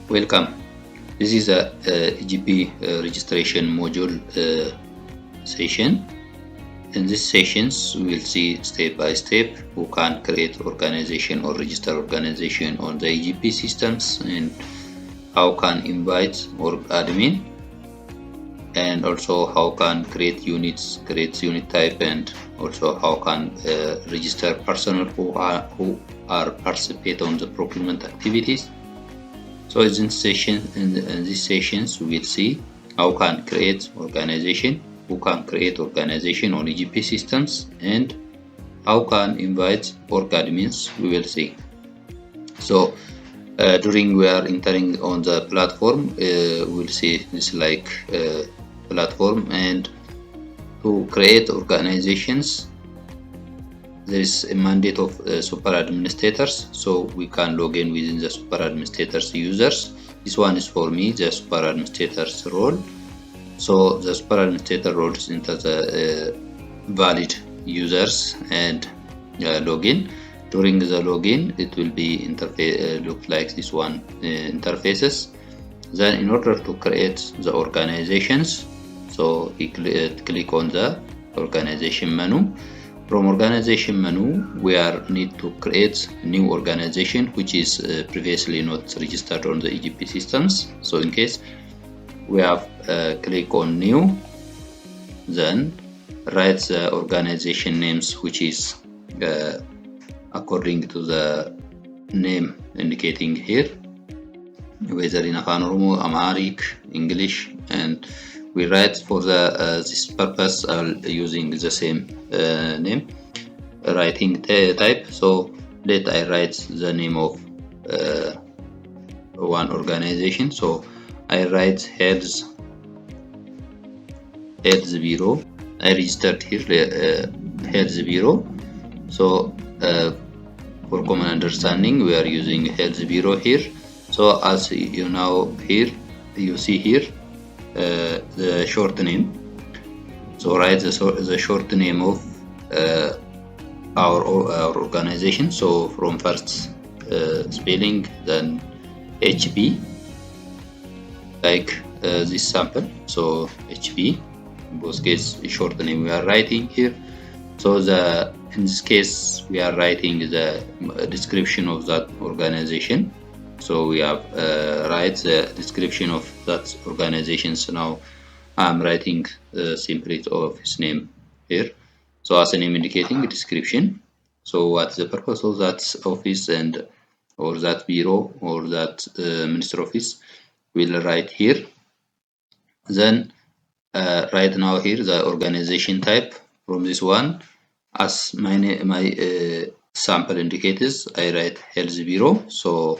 Welcome. This is a eGp registration module session. In these sessions, we will see step by step who can create organization or register organization on the eGp systems, and how can invite or admin, and also how can create units, create unit type, and also how can register personnel who are participate on the procurement activities. So in these sessions, we will see how can create organization, who can create organization on eGp systems, and how can invite org admins. We will see. So during we are entering on the platform, we'll see this like platform, and to create organizations, there is a mandate of super administrators, so we can log in within the super administrators users. This one is for me, the super administrators role. So the super administrator roles into the valid users and login. During the login, it will be interface look like this one interfaces. Then in order to create the organizations, so we click on the organization menu. From organization menu, we need to create a new organization which is previously not registered on the eGp systems. So in case we have click on new, then write the organization names which is according to the name indicating here, whether in Afan Oromo, Amharic, English, and we write for the this purpose using the same name writing type. So let I write the name of one organization. So I write heads bureau. I registered here heads bureau. So for common understanding, we are using heads bureau here. So as you know here, you see here the short name. So write the short name of our organization. So from first spelling, then HP, like this sample. So HP, in both case short name we are writing here. So in this case we are writing the description of that organization. So we have write the description of that organization. So now I'm writing simply of his name here. So as a name indicating a description. So what's the purpose of that office and or that bureau or that minister office, we'll write here. Then right now here the organization type from this one, as my sample indicators, I write health bureau. So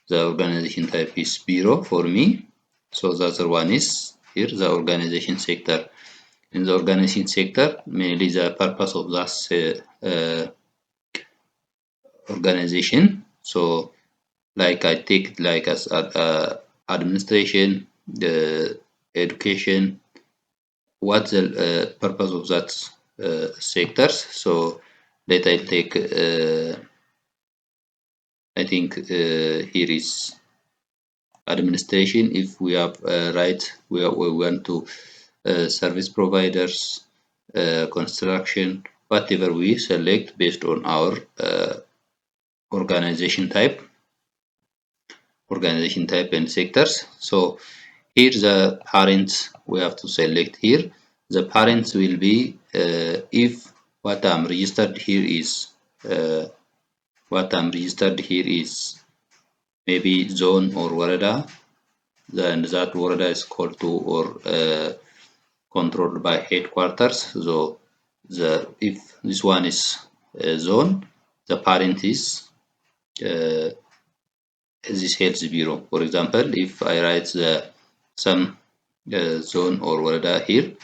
the organization type is bureau for me. So the other one is here the organization sector. In the organization sector, mainly the purpose of that organization. So like I take like as administration, the education, what's the purpose of that sectors. So let I take I think here is administration. If we have we want to service providers, construction, whatever we select based on our organization type and sectors. So here the parents we have to select here. The parents will be if what I'm registered here is maybe zone or warada, then that warada is called to or controlled by headquarters. So if this one is zone, the parent is this health bureau. For example, if I write some zone or warada here,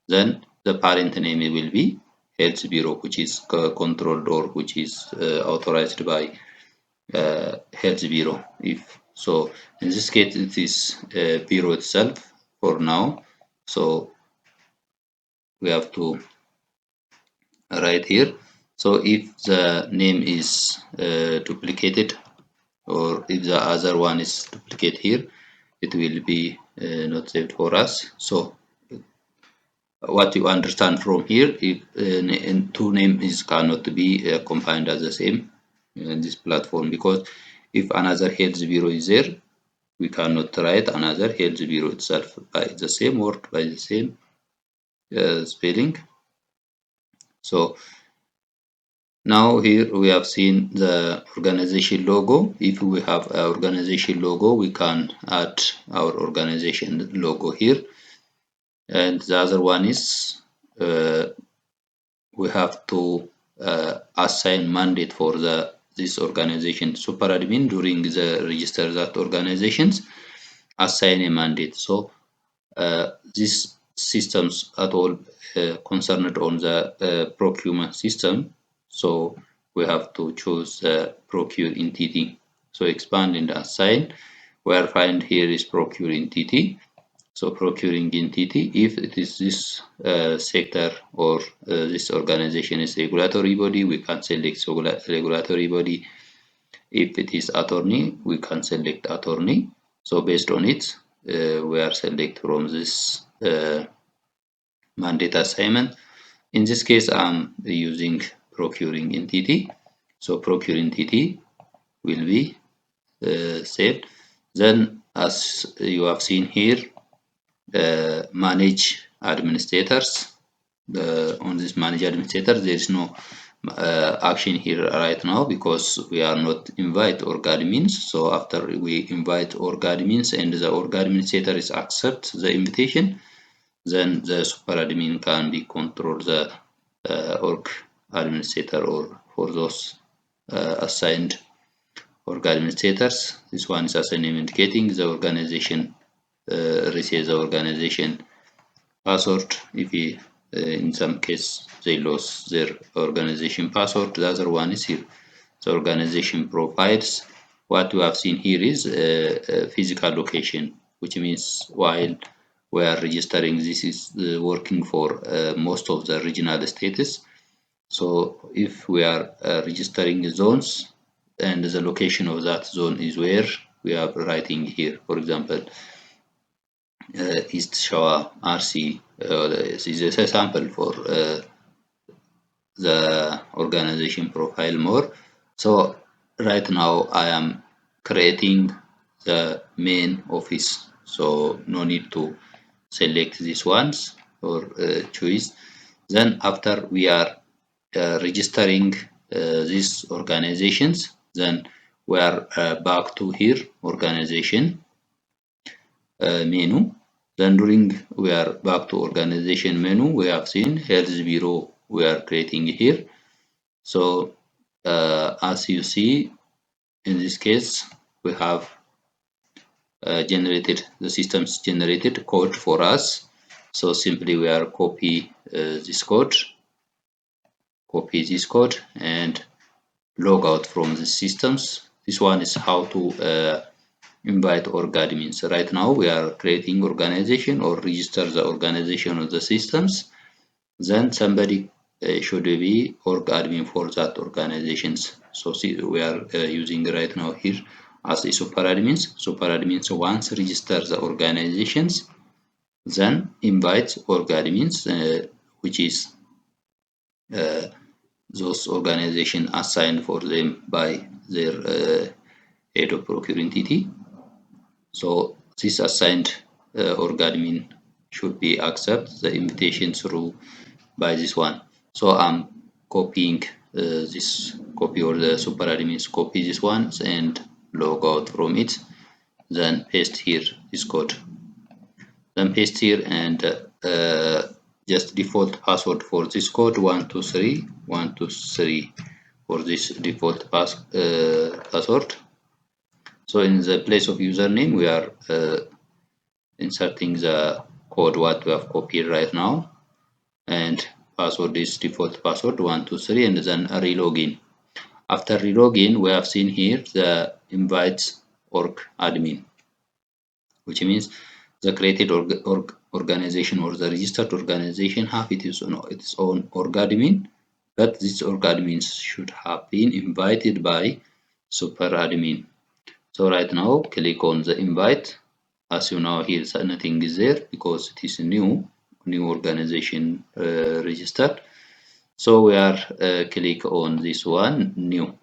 then the parent name will be health bureau, which is controlled or which is authorized by health bureau. If so, in this case, it is bureau itself for now. So we have to write here. So if the name is duplicated, or if the other one is duplicate here, it will be not saved for us. So what you understand from here, if two names cannot be combined as the same in this platform, because if another health bureau is there, we cannot write another health bureau itself by the same word, by the same spelling. So now here we have seen the organization logo. If we have an organization logo, we can add our organization logo here. And the other one is we have to assign mandate for this organization super admin during the register that organizations, assign a mandate. So these systems at all concerned on the procurement system, so we have to choose the procure entity. So expand and assign, where find here is procure entity. So procuring entity, if it is this sector or this organization is regulatory body, we can select regulatory body. If it is attorney, we can select attorney. So based on it, we are select from this mandate assignment. In this case, I'm using procuring entity. So procure entity will be saved. Then, as you have seen here, manage administrators. On this manage administrators, there is no action here right now because we are not invite org admins. So after we invite org admins and the org administrator is accept the invitation, then the super admin can be control the org administrator or for those assigned org administrators. This one is as a name indicating the organization receives the organization password. If he, in some case they lost their organization password, the other one is here. The organization provides. What we have seen here is a physical location, which means while we are registering, this is working for most of the regional status. So if we are registering zones and the location of that zone is where we are writing here, for example, East Shawa RC, this is a sample for the organization profile more. So right now I am creating the main office, so no need to select these ones or choose. Then after we are registering these organizations, then we are back to here organization menu. Then during we are back to organization menu, we have seen health bureau we are creating here. So as you see, in this case, we have generated, the systems generated code for us. So simply we are copy this code and log out from the systems. This one is how to invite org admins. Right now we are creating organization or register the organization of the systems. Then somebody should be org admin for that organizations. So see, we are using right now here as a super admins. Super admins once register the organizations, then invite org admins, which is those organization assigned for them by their head of procure entity. So this assigned org admin should be accept the invitation through by this one. So I'm copying this copy, or the super admins copy this one and log out from it, then paste here this code, then paste here and just default password for this code 123 for this default password. So in the place of username we are inserting the code what we have copied right now, and password is default password 123 and then a relogin. After relogin, we have seen here the invite org admin, which means the created organization or the registered organization have its own org admin, but this org admins should have been invited by super admin. So right now, click on the invite. As you know, here nothing is there because it is a new organization registered. So we are click on this one, new,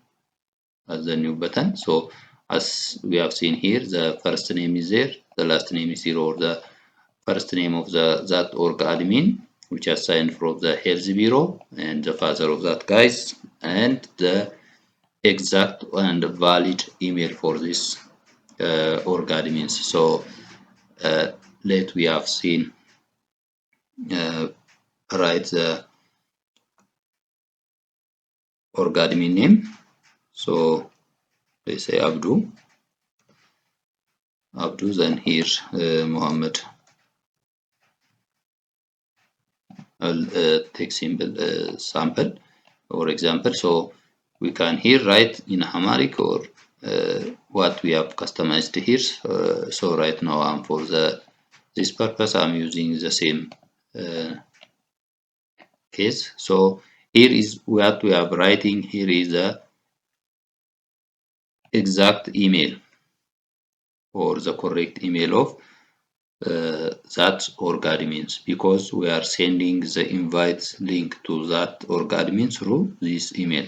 as the new button. So as we have seen here, the first name is there, the last name is here, or the first name of that org admin, which is signed from the health bureau, and the father of that guys, and the exact and valid email for this org admins. So let we have seen uh, write the org admin name. So let's say Abdu, then here Muhammad. I'll take sample or example. So we can here write in Amharic or what we have customized here. So right now I'm for this purpose I'm using the same case. So here is what we have writing. Here is the exact email or the correct email of that org admins, because we are sending the invite link to that org admin through this email.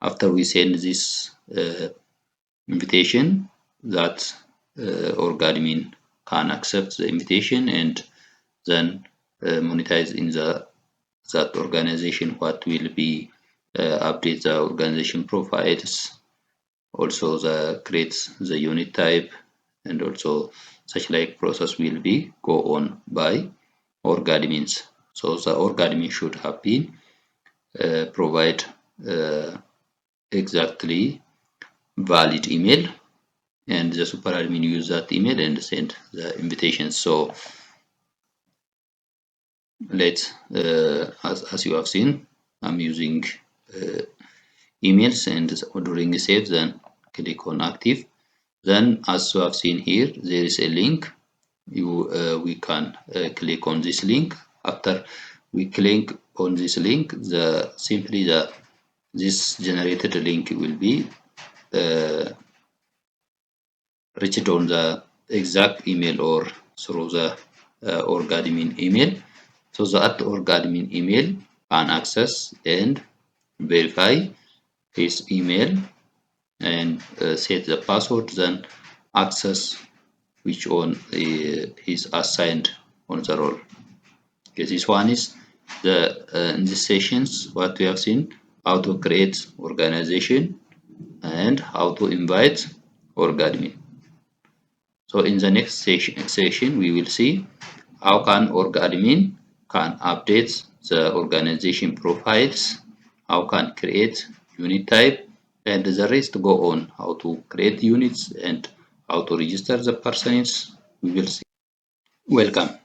After we send this invitation, that org admin can accept the invitation and then monetize in that organization. What will be update the organization profiles, also the creates the unit type, and also such like process will be go on by org admins. So the org admin should have been provide exactly valid email, and the super admin use that email and send the invitation. So let's as you have seen, I'm using emails, and during save then click on active. Then as you have seen here, there is a link. We can click on this link. After we click on this link, this generated link will be reached on the exact email or through the org admin email. So that org admin email can access and verify his email and set the password, then access which one is assigned on the role. Okay, this one is the in these sessions what we have seen: how to create organization and how to invite org admin. So in the next session we will see how can org admin can update the organization profiles, how can create unit type, and the rest go on how to create units and how to register the persons. We will see. Welcome.